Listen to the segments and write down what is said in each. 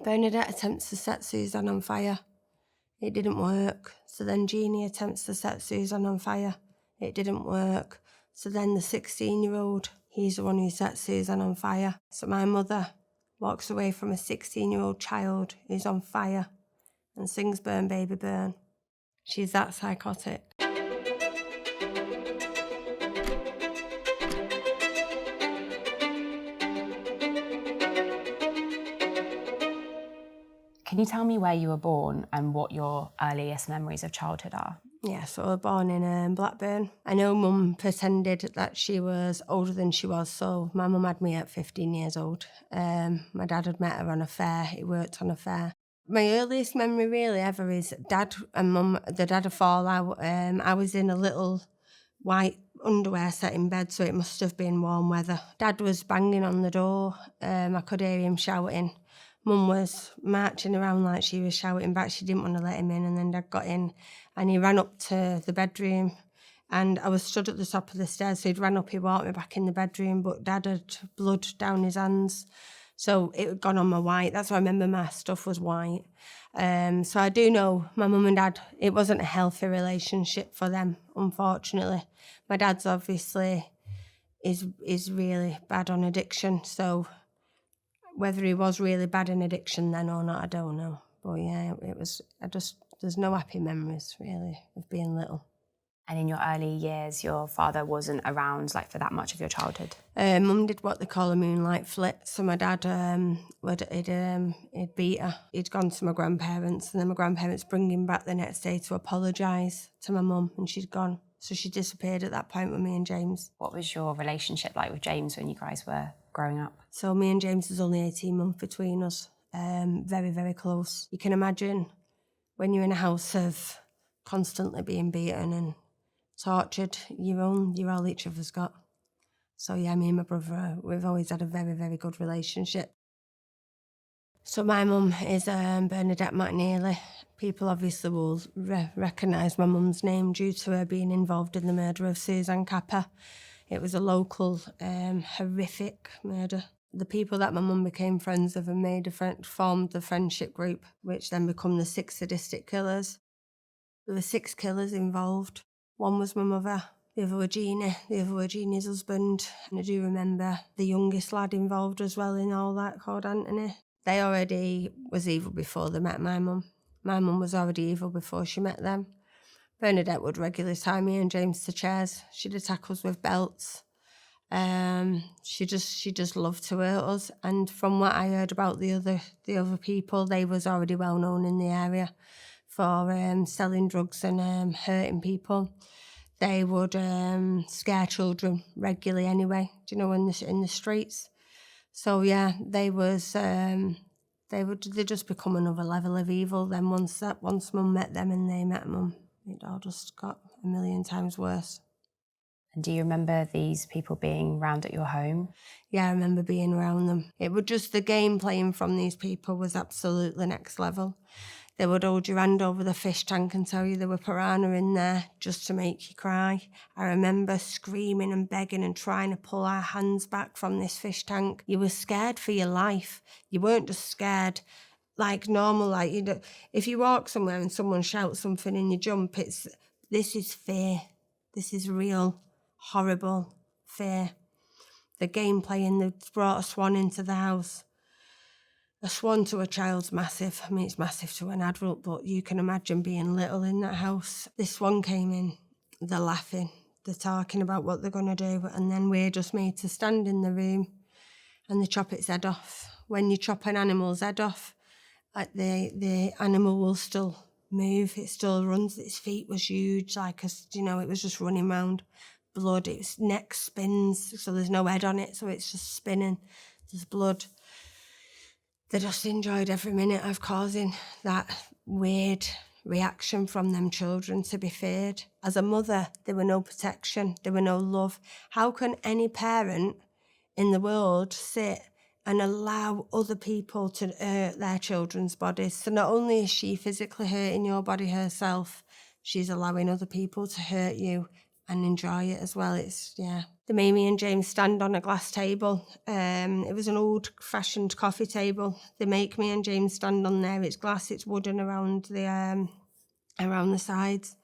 Bernadette attempts to set Suzanne on fire. It didn't work. So then Jeannie attempts to set Suzanne on fire. It didn't work. So then the 16-year-old, he's the one who sets Suzanne on fire. So my mother walks away from a 16-year-old child who's on fire and sings Burn Baby Burn. She's that psychotic. Can you tell me where you were born and what your earliest memories of childhood are? Yeah, so I was born in Blackburn. I know Mum pretended that she was older than she was, so my mum had me at 15 years old. My dad had met her on a fair. He worked on a fair. My earliest memory really ever is Dad and Mum, the dad a fallout. I was in a little white underwear set in bed, so it must have been warm weather. Dad was banging on the door. I could hear him shouting. Mum was marching around like she was shouting back. She didn't want to let him in, and then Dad got in and he ran up to the bedroom, and I was stood at the top of the stairs, so he'd ran up, he walked me back in the bedroom, but Dad had blood down his hands, so it had gone on my white. That's why I remember my stuff was white. So I do know my mum and Dad, it wasn't a healthy relationship for them, unfortunately. My dad's obviously is really bad on addiction, so whether he was really bad in addiction then or not, I don't know. But yeah, there's no happy memories really of being little. And in your early years, your father wasn't around like for that much of your childhood? Mum did what they call a moonlight flit. So my dad he'd beat her. He'd gone to my grandparents, and then my grandparents bring him back the next day to apologise to my mum, and she'd gone. So she disappeared at that point with me and James. What was your relationship like with James when you guys were growing up? So me and James, there's only 18 months between us. Very, very close. You can imagine when you're in a house of constantly being beaten and tortured, you're all each other's got. So yeah, me and my brother, we've always had a very, very good relationship. So my mum is Bernadette McNeilly. People obviously will recognise my mum's name due to her being involved in the murder of Suzanne Capper. It was a local, horrific murder. The people that my mum became friends with and formed the friendship group, which then become the 6 Sadistic killers. There were 6 killers involved. One was my mother, the other were Jeannie, the other were Jeannie's husband, and I do remember the youngest lad involved as well in all that, called Anthony. They already was evil before they met my mum. My mum was already evil before she met them. Bernadette would regularly tie me and James to chairs. She'd attack us with belts. She just loved to hurt us. And from what I heard about the other people, they was already well known in the area for selling drugs and hurting people. They would scare children regularly anyway, do you know, in the streets. So yeah, they just become another level of evil. Then once Mum met them and they met Mum, it all just got a million times worse. And do you remember these people being round at your home? Yeah, I remember being around them. It was just the game playing from these people was absolutely next level. They would hold your hand over the fish tank and tell you there were piranha in there just to make you cry. I remember screaming and begging and trying to pull our hands back from this fish tank. You were scared for your life. You weren't just scared like normal, like, you know, if you walk somewhere and someone shouts something and you jump, this is fear. This is real, horrible fear. The game playing, they brought a swan into the house. A swan to a child's massive. I mean, it's massive to an adult, but you can imagine being little in that house. This swan came in, they're laughing, they're talking about what they're going to do, and then we're just made to stand in the room and they chop its head off. When you chop an animal's head off, the animal will still move, it still runs. Its feet was huge, it was just running round. Blood, its neck spins, so there's no head on it, so it's just spinning. There's blood. They just enjoyed every minute of causing that weird reaction from them children to be feared. As a mother, there were no protection, there were no love. How can any parent in the world sit and allow other people to hurt their children's bodies? So not only is she physically hurting your body herself, she's allowing other people to hurt you and enjoy it as well. They made me and James stand on a glass table. It was an old-fashioned coffee table. They make me and James stand on there. It's glass, it's wooden around the sides,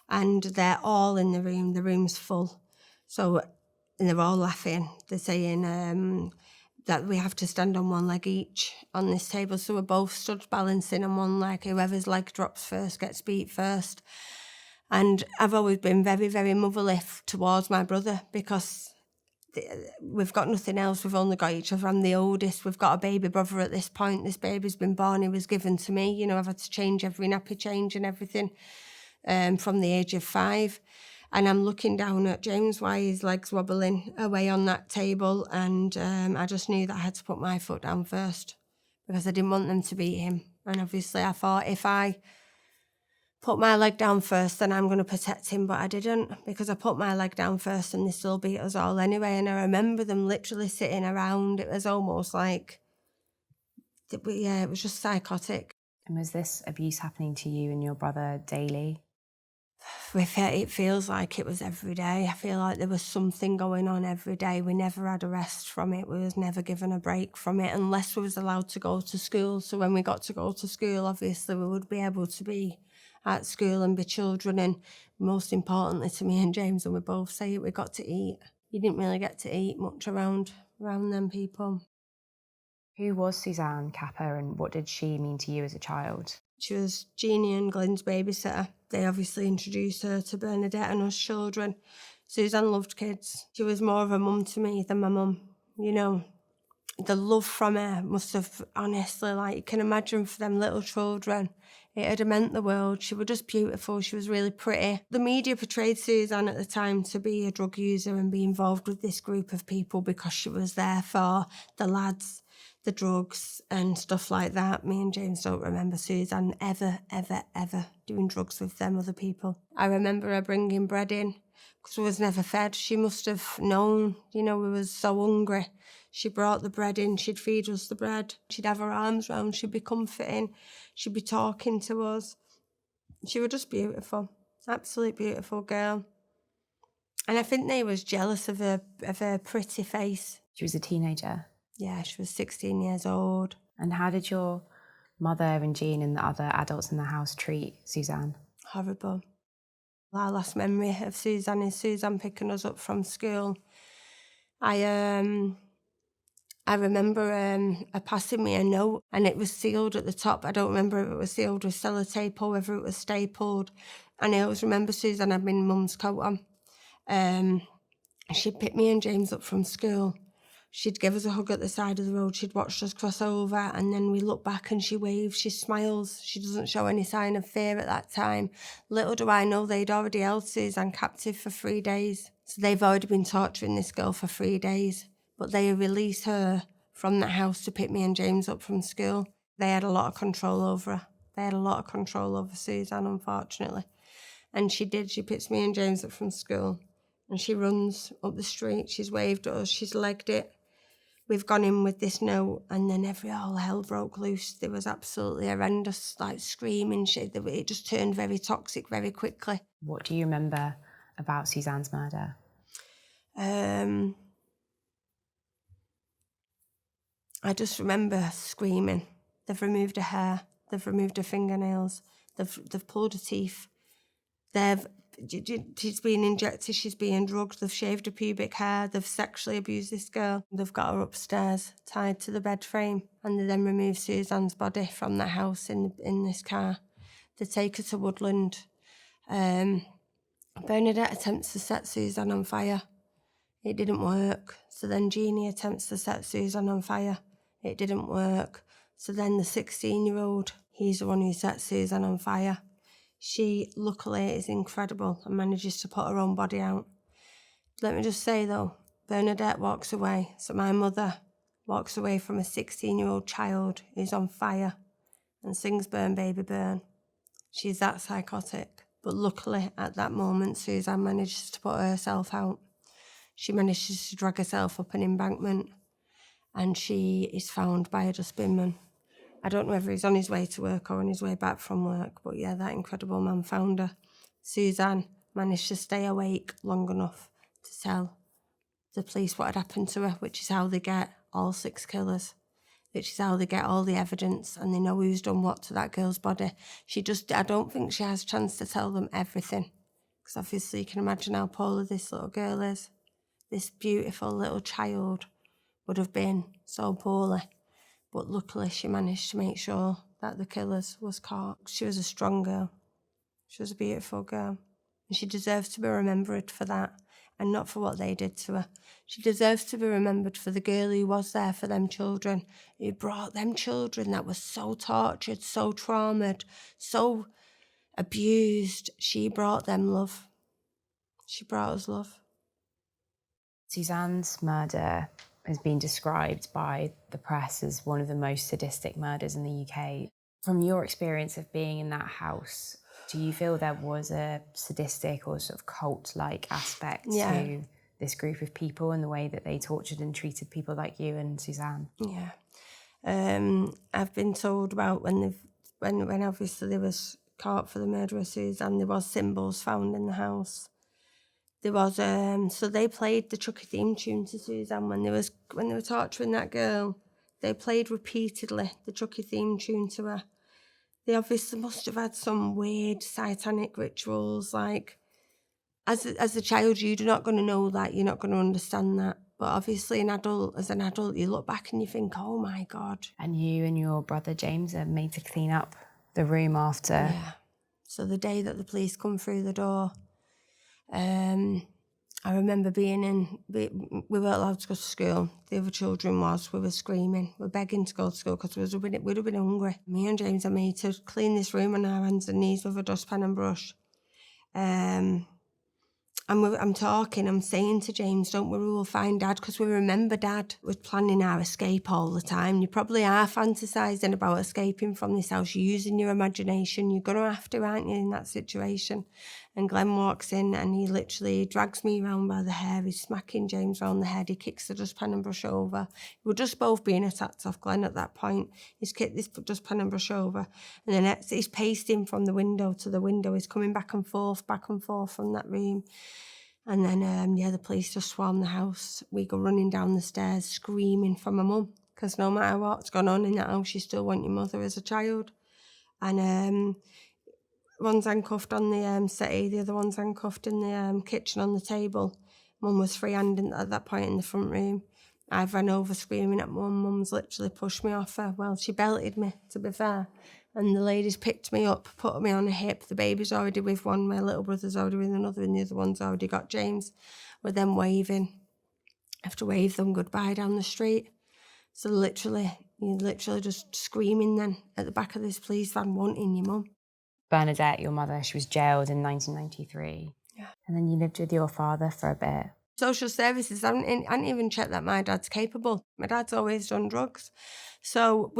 and they're all in the room. The room's full, and they're all laughing. They're saying that we have to stand on one leg each on this table. So we're both stood balancing on one leg. Whoever's leg drops first gets beat first. And I've always been very, very motherly towards my brother because we've got nothing else. We've only got each other. I'm the oldest. We've got a baby brother at this point. This baby's been born. He was given to me. I've had to change every nappy change and everything from the age of 5. And I'm looking down at James while his legs wobbling away on that table. And I just knew that I had to put my foot down first because I didn't want them to beat him. And obviously I thought if I put my leg down first, then I'm going to protect him. But I didn't, because I put my leg down first and they still beat us all anyway. And I remember them literally sitting around. It was almost like, it was just psychotic. And was this abuse happening to you and your brother daily? It feels like it was every day. I feel like there was something going on every day. We never had a rest from it. We was never given a break from it unless we was allowed to go to school. So when we got to go to school, obviously we would be able to be at school and be children. And most importantly to me and James, and we both say it, we got to eat. You didn't really get to eat much around them people. Who was Suzanne Capper and what did she mean to you as a child? She was Jeannie and Glenn's babysitter. They obviously introduced her to Bernadette and us children. Suzanne loved kids. She was more of a mum to me than my mum. The love from her must have, honestly, you can imagine for them little children, it had meant the world. She was just beautiful. She was really pretty. The media portrayed Suzanne at the time to be a drug user and be involved with this group of people because she was there for the lads, the drugs and stuff like that. Me and James don't remember Suzanne ever, ever, ever doing drugs with them other people. I remember her bringing bread in because we was never fed. She must have known, we was so hungry. She brought the bread in, she'd feed us the bread. She'd have her arms round, she'd be comforting, she'd be talking to us. She was just beautiful, absolutely beautiful girl. And I think they was jealous of her pretty face. She was a teenager? Yeah, she was 16 years old. And how did your mother and Jean and the other adults in the house treat Suzanne? Horrible. Our last memory of Suzanne is Suzanne picking us up from school. I remember her passing me a note and it was sealed at the top. I don't remember if it was sealed with sellotape or whether it was stapled. And I always remember Suzanne had my mum's coat on. She'd pick me and James up from school. She'd give us a hug at the side of the road. She'd watched us cross over and then we look back and she waves, she smiles. She doesn't show any sign of fear at that time. Little do I know they'd already held Suzanne captive for 3 days. So they've already been torturing this girl for 3 days. But they released her from that house to pick me and James up from school. They had a lot of control over her. They had a lot of control over Suzanne, unfortunately. And she picks me and James up from school and she runs up the street. She's waved at us, she's legged it. We've gone in with this note and then all hell broke loose. There was absolutely horrendous, screaming shit. It just turned very toxic very quickly. What do you remember about Suzanne's murder? I just remember screaming. They've removed her hair. They've removed her fingernails. They've pulled her teeth. She's being injected. She's being drugged. They've shaved her pubic hair. They've sexually abused this girl. They've got her upstairs, tied to the bed frame, and they then remove Suzanne's body from the house in this car. They take her to Woodland. Bernadette attempts to set Suzanne on fire. It didn't work. So then Jeannie attempts to set Suzanne on fire. It didn't work. So then the 16-year-old, he's the one who sets Suzanne on fire. She, luckily, is incredible and manages to put her own body out. Let me just say, though, Bernadette walks away. So my mother walks away from a 16-year-old child who's on fire and sings Burn, Baby, Burn. She's that psychotic. But luckily, at that moment, Suzanne manages to put herself out. She manages to drag herself up an embankment and she is found by a dustbinman. I don't know whether he's on his way to work or on his way back from work, but yeah, that incredible man found her. Suzanne, managed to stay awake long enough to tell the police what had happened to her, which is how they get all 6 killers, which is how they get all the evidence, and they know who's done what to that girl's body. I don't think she has a chance to tell them everything, because obviously you can imagine how poorly this little girl is. This beautiful little child would have been so poorly, but luckily she managed to make sure that the killers was caught. She was a strong girl. She was a beautiful girl, and she deserves to be remembered for that, and not for what they did to her. She deserves to be remembered for the girl who was there for them children, who brought them children that were so tortured, so traumatized, so abused. She brought them love. She brought us love. Suzanne's murder has been described by the press as one of the most sadistic murders in the UK. From your experience of being in that house, do you feel there was a sadistic or sort of cult-like aspect to this group of people and the way that they tortured and treated people like you and Suzanne? Yeah. I've been told about when obviously they was caught for the murder of Suzanne, there was symbols found in the house. There was so they played the Chucky theme tune to Suzanne when they were torturing that girl. They played repeatedly the Chucky theme tune to her. They obviously must have had some weird satanic rituals. Like, as a child, you're not going to know that. You're not going to understand that. But obviously, as an adult, you look back and you think, oh my God. And you and your brother James are made to clean up the room after. Yeah. So the day that the police come through the door, I remember we weren't allowed to go to school. The other children we were screaming. We were begging to go to school because we'd have been hungry. Me and James are made to clean this room on our hands and knees with a dustpan and brush. I'm saying to James, don't worry, we'll find Dad, because we remember Dad was planning our escape all the time. You probably are fantasising about escaping from this house, using your imagination. You're going to have to, aren't you, in that situation? And Glenn walks in and he literally drags me around by the hair. He's smacking James round the head. He kicks the dustpan and brush over. We're just both being attacked off Glenn at that point. He's kicked this dustpan and brush over. And then he's pacing from the window to the window. He's coming back and forth from that room. And then, the police just swarm the house. We go running down the stairs screaming for my mum, because no matter what's gone on in that house, you still want your mother as a child. And one's handcuffed on the settee, the other one's handcuffed in the kitchen on the table. Mum was free-handed at that point in the front room. I've ran over screaming at Mum. Mum's literally pushed me off her. Well, she belted me, to be fair. And the ladies picked me up, put me on a hip. The baby's already with one, my little brother's already with another, and the other one's already got James. We're then waving. I have to wave them goodbye down the street. So you're literally just screaming then at the back of this police van, wanting your mum. Bernadette, your mother, she was jailed in 1993. Yeah. And then you lived with your father for a bit. Social services haven't even checked that my dad's capable. My dad's always done drugs. So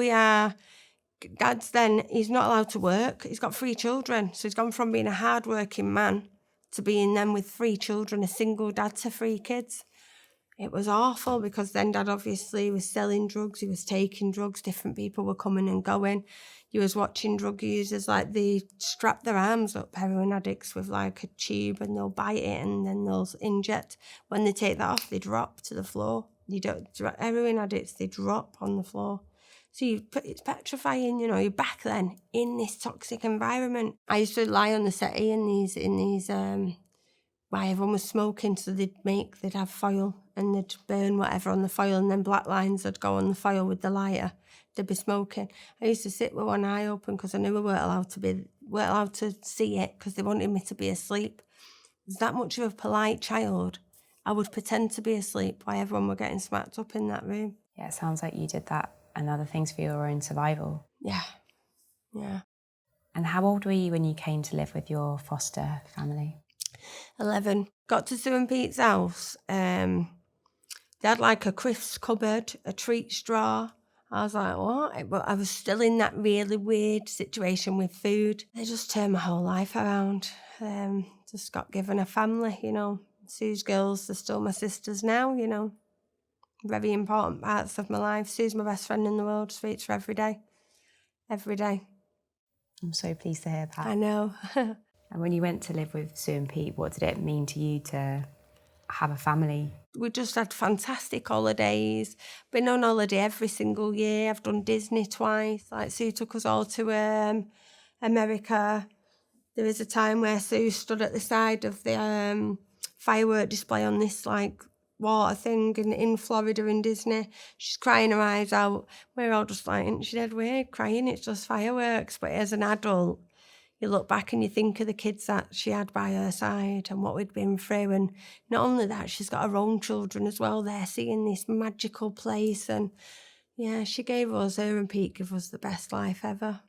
Dad's then, he's not allowed to work. He's got 3 children. So he's gone from being a hard-working man to being then with 3 children, a single dad to 3 kids. It was awful, because then Dad obviously was selling drugs. He was taking drugs. Different people were coming and going. You was watching drug users, like, they strap their arms up, heroin addicts, with like a tube, and they'll bite it and then they'll inject. When they take that off, they drop to the floor. Heroin addicts, they drop on the floor. So it's petrifying, you're back then in this toxic environment. I used to lie on the settee in these while everyone was smoking, so they'd have foil and they'd burn whatever on the foil, and then black lines would go on the foil with the lighter. They'd be smoking. I used to sit with one eye open because I knew we weren't allowed to see it, because they wanted me to be asleep. I was that much of a polite child. I would pretend to be asleep while everyone were getting smacked up in that room. Yeah, it sounds like you did that and other things for your own survival. Yeah. And how old were you when you came to live with your foster family? 11. Got to Sue and Pete's house. They had like a crisps cupboard, a treats drawer. I was like, what? But I was still in that really weird situation with food. They just turned my whole life around. Just got given a family, Sue's girls, they're still my sisters now, Very important parts of my life. Sue's my best friend in the world. Speaks for every day. Every day. I'm so pleased to hear that. I know. And when you went to live with Sue and Pete, what did it mean to you to have a family? We just had fantastic holidays. Been on holiday every single year. I've done Disney twice. Like Sue took us all to America. There was a time where Sue stood at the side of the firework display on this like water thing in Florida in Disney. She's crying her eyes out. We're all just like, isn't she dead weird? Crying, it's just fireworks. But as an adult, you look back and you think of the kids that she had by her side and what we'd been through. And not only that, she's got her own children as well. They're seeing this magical place. And yeah, she gave us, her and Pete gave us the best life ever.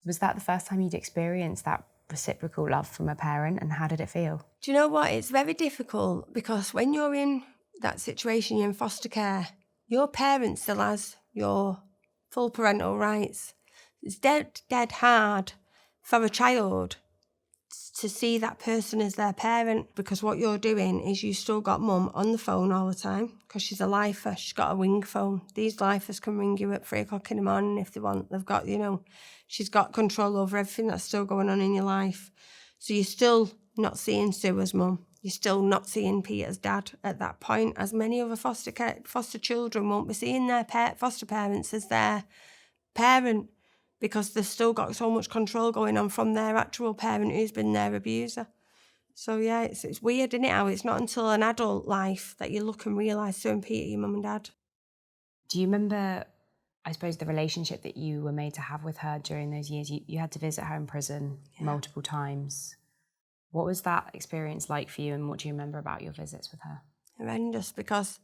Was that the first time you'd experienced that reciprocal love from a parent, and how did it feel? Do you know what? It's very difficult because when you're in that situation, you're in foster care, your parent still has your full parental rights. It's dead hard for a child to see that person as their parent, because what you're doing is you still got mum on the phone all the time because she's a lifer. She's got a wing phone. These lifers can ring you at 3 o'clock in the morning if they want. They've got, she's got control over everything that's still going on in your life. So you're still not seeing Sue as mum. You're still not seeing Pete as dad at that point, as many other foster children won't be seeing their foster parents as their parent, because they've still got so much control going on from their actual parent who's been their abuser. So yeah, it's weird, isn't it, how it's not until an adult life that you look and realise Sue and Pete are your mum and dad. Do you remember, I suppose, the relationship that you were made to have with her during those years? You had to visit her in prison multiple times. What was that experience like for you, and what do you remember about your visits with her? Horrendous, because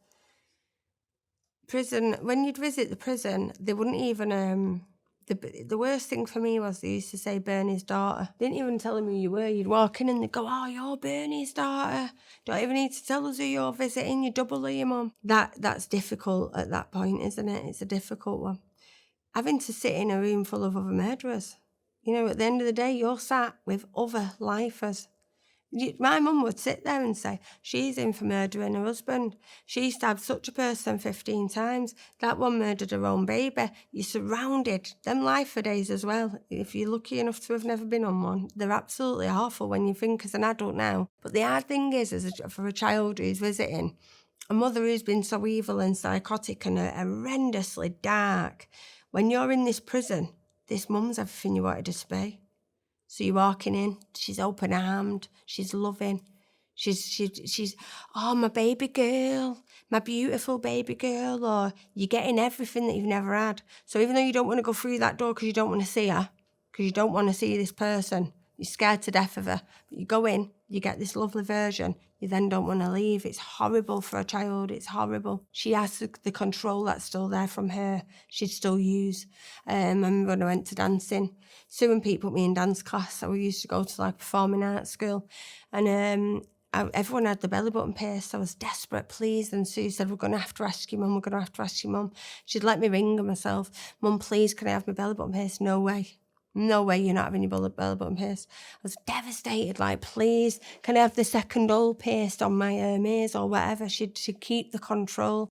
prison, when you'd visit the prison, they wouldn't even... The worst thing for me was they used to say Bernie's daughter. They didn't even tell them who you were. You'd walk in and they'd go, oh, you're Bernie's daughter. Don't even need to tell us who you're visiting. You're double your mum. That's difficult at that point, isn't it? It's a difficult one. Having to sit in a room full of other murderers. At the end of the day, you're sat with other lifers. My mum would sit there and say, she's in for murdering her husband. She stabbed such a person 15 times. That one murdered her own baby. You're surrounded. Them lifer days as well, if you're lucky enough to have never been on one, they're absolutely awful when you think as an adult now. But the hard thing is for a child who's visiting, a mother who's been so evil and psychotic and horrendously dark, when you're in this prison, this mum's everything you wanted her to be. So you're walking in, she's open-armed, she's loving, she's, oh, my baby girl, my beautiful baby girl, or you're getting everything that you've never had. So even though you don't want to go through that door because you don't want to see her, because you don't want to see this person, you're scared to death of her, but you go in, you get this lovely version, you then don't want to leave. It's horrible for a child, it's horrible. She has the control that's still there from her, she'd still use. I remember when I went to dancing, Sue and Pete put me in dance class, so we used to go to like performing arts school, and everyone had the belly button pierced. I was desperate, please, and Sue said, we're going to have to ask you, Mum, we're going to have to ask you, Mum. She'd let me ring her myself. Mum, please, can I have my belly button pierced? No way. No way you're not having your belly button pierced. I was devastated, like, please, can I have the second hole pierced on my ears or whatever? She'd keep the control.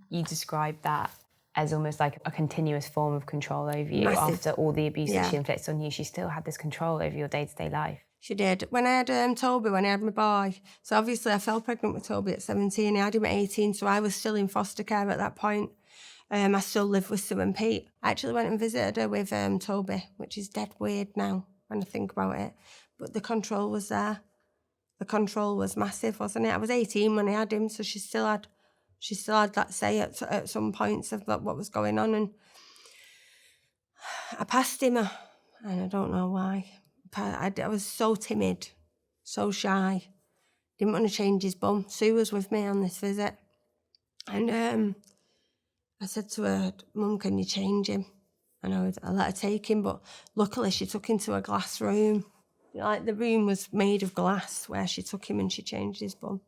You described that as almost like a continuous form of control over you. Massive. After all the abuse that she inflicts on you, she still had this control over your day-to-day life. She did. When I had Toby, when I had my boy, so obviously I fell pregnant with Toby at 17, I had him at 18, so I was still in foster care at that point. I still live with Sue and Pete. I actually went and visited her with Toby, which is dead weird now when I think about it. But the control was there. The control was massive, wasn't it? I was 18 when I had him, so she still had that say at some points of what was going on. And I passed him, and I don't know why. I was so timid, so shy. Didn't want to change his bum. Sue was with me on this visit. And I said to her, Mum, can you change him? And I let her take him, but luckily she took him to a glass room. Like the room was made of glass where she took him and she changed his bum.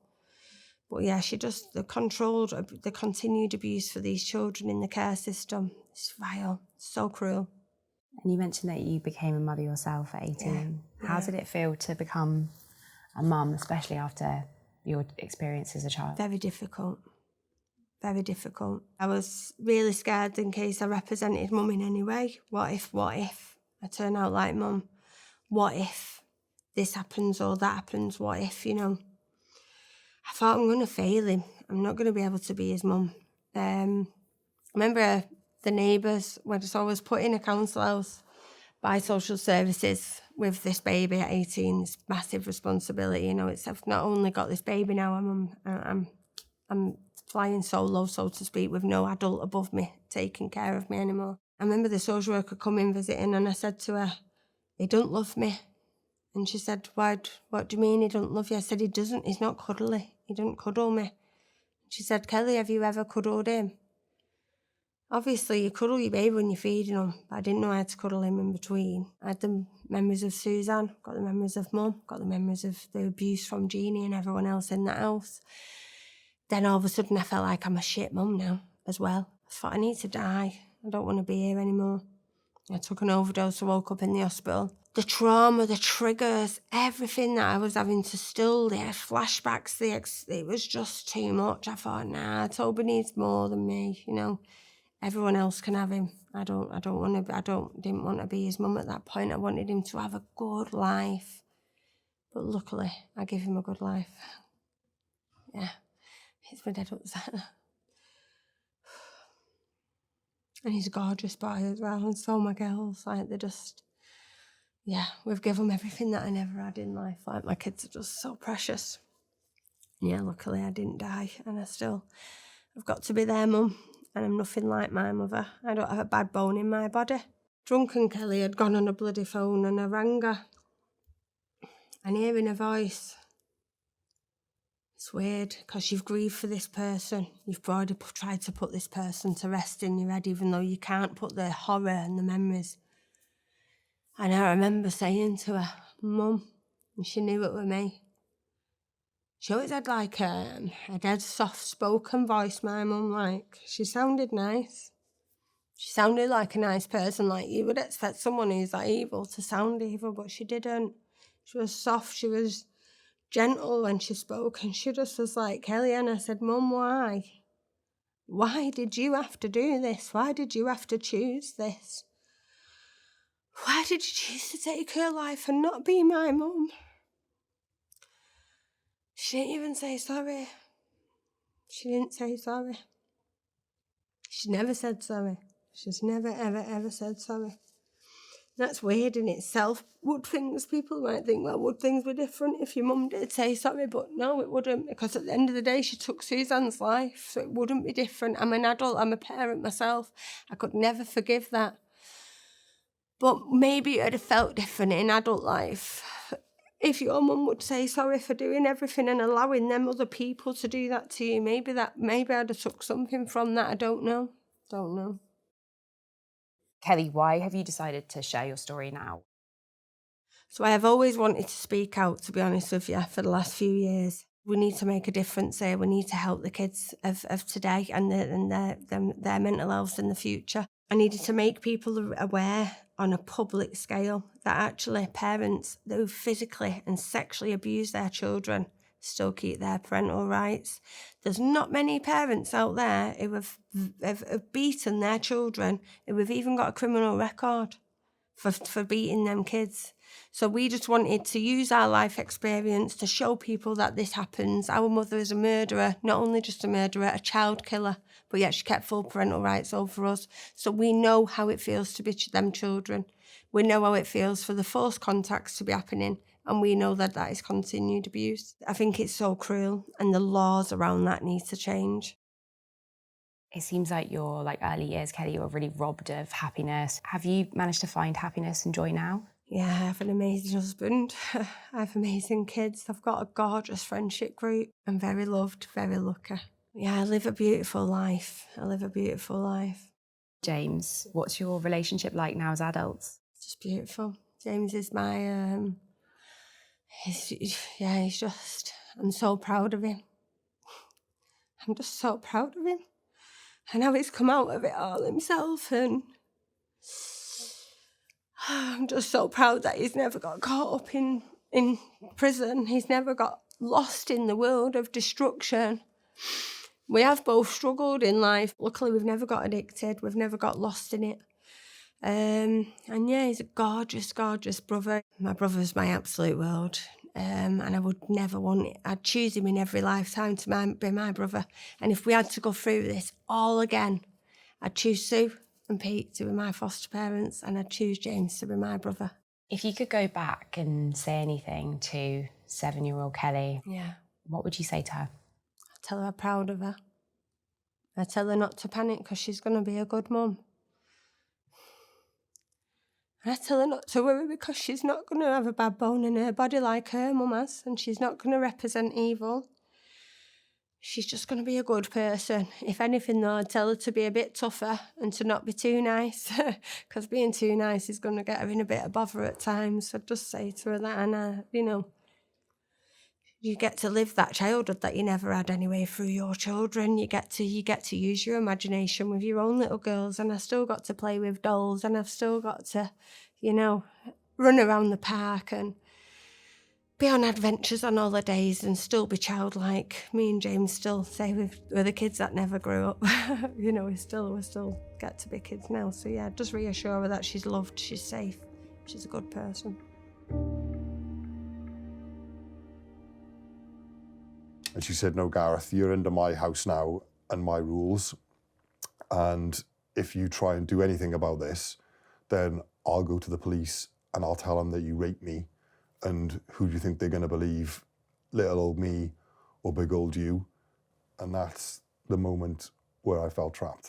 But yeah, the continued abuse for these children in the care system. It's vile, so cruel. And you mentioned that you became a mother yourself at 18. Yeah. How did it feel to become a mum, especially after your experience as a child? Very difficult. Very difficult. I was really scared in case I represented Mum in any way. What if I turn out like Mum? What if this happens or that happens, what if, I thought, I'm going to fail him. I'm not going to be able to be his mum. I remember the neighbours, when I was put in a council house by social services with this baby at 18, this massive responsibility. I've not only got this baby now, I'm flying solo, so to speak, with no adult above me taking care of me anymore. I remember the social worker coming visiting, and I said to her, he don't love me. And she said, what do you mean he don't love you? I said, he doesn't, he's not cuddly, he don't cuddle me. She said, Kelly, have you ever cuddled him? Obviously, you cuddle your baby when you're feeding him, but I didn't know how to cuddle him in between. I had the memories of Suzanne, got the memories of Mum, got the memories of the abuse from Jeannie and everyone else in that house. Then all of a sudden I felt like I'm a shit mum now as well. I thought, I need to die. I don't want to be here anymore. I took an overdose, I woke up in the hospital. The trauma, the triggers, everything that I was having to still, the flashbacks, it was just too much. I thought, nah, Toby needs more than me, Everyone else can have him. Didn't want to be his mum at that point. I wanted him to have a good life. But luckily, I gave him a good life. Yeah, he's my dead upset. And he's a gorgeous boy as well, and so my girls, we've given them everything that I never had in life. Like, my kids are just so precious. Yeah, luckily I didn't die, and I've got to be their mum, and I'm nothing like my mother. I don't have a bad bone in my body. Drunken Kelly had gone on a bloody phone, and I rang her, and hearing her voice, it's weird, because you've grieved for this person. You've already tried to put this person to rest in your head, even though you can't put the horror and the memories. And I remember saying to her, Mum, and she knew it was me. She always had like a dead soft-spoken voice, my mum, she sounded nice. She sounded like a nice person, like you would expect someone who's that evil to sound evil, but she didn't. She was soft, she was gentle when she spoke, and she just was like, Kelly, and I said, Mum, why? Why did you have to do this? Why did you have to choose this? Why did you choose to take her life and not be my mum? She didn't even say sorry. She didn't say sorry. She never said sorry. She's never, ever, ever said sorry. That's weird in itself. People might think, well, would things be different if your mum did say sorry? But no, it wouldn't, because at the end of the day, she took Suzanne's life, so it wouldn't be different. I'm an adult, I'm a parent myself. I could never forgive that. But maybe it would have felt different in adult life if your mum would say sorry for doing everything and allowing them other people to do that to you. Maybe I'd have took something from that. I don't know. Kelly, why have you decided to share your story now? So I have always wanted to speak out, to be honest with you, for the last few years. We need to make a difference here. We need to help the kids of today and their mental health in the future. I needed to make people aware on a public scale that actually parents who physically and sexually abuse their children still keep their parental rights. There's not many parents out there who have beaten their children, who have even got a criminal record for beating them kids. So we just wanted to use our life experience to show people that this happens. Our mother is a murderer, not only just a murderer, a child killer, but yet she kept full parental rights over us. So we know how it feels to be them children. We know how it feels for the forced contacts to be happening, and we know that is continued abuse. I think it's so cruel, and the laws around that need to change. It seems like your early years, Kelly, you were really robbed of happiness. Have you managed to find happiness and joy now? Yeah, I have an amazing husband. I have amazing kids. I've got a gorgeous friendship group. I'm very loved, very lucky. Yeah, I live a beautiful life. James, what's your relationship like now as adults? It's just beautiful. James is my, he's just, I'm so proud of him. I'm just so proud of him. And how he's come out of it all himself, and I'm just so proud that he's never got caught up in prison. He's never got lost in the world of destruction. We have both struggled in life. Luckily, we've never got addicted. We've never got lost in it. And yeah, he's a gorgeous, gorgeous brother. My brother's my absolute world. And I would never want it. I'd choose him in every lifetime to be my brother. And if we had to go through this all again, I'd choose Sue and Pete to be my foster parents, and I'd choose James to be my brother. If you could go back and say anything to 7-year-old Kelly, what would you say to her? I'd tell her I'm proud of her. I'd tell her not to panic because she's going to be a good mum. And I tell her not to worry because she's not going to have a bad bone in her body like her mum has, and she's not going to represent evil. She's just going to be a good person. If anything, though, I'd tell her to be a bit tougher and to not be too nice, because being too nice is going to get her in a bit of bother at times. So I'd just say to her that, and you get to live that childhood that you never had anyway through your children. You get to use your imagination with your own little girls, and I still got to play with dolls, and I've still got to, run around the park and be on adventures on holidays and still be childlike. Me and James still say we're the kids that never grew up. we still get to be kids now. So yeah, just reassure her that she's loved, she's safe, she's a good person. And she said, no, Gareth, you're under my house now and my rules. And if you try and do anything about this, then I'll go to the police and I'll tell them that you raped me. And who do you think they're going to believe, little old me or big old you? And that's the moment where I felt trapped.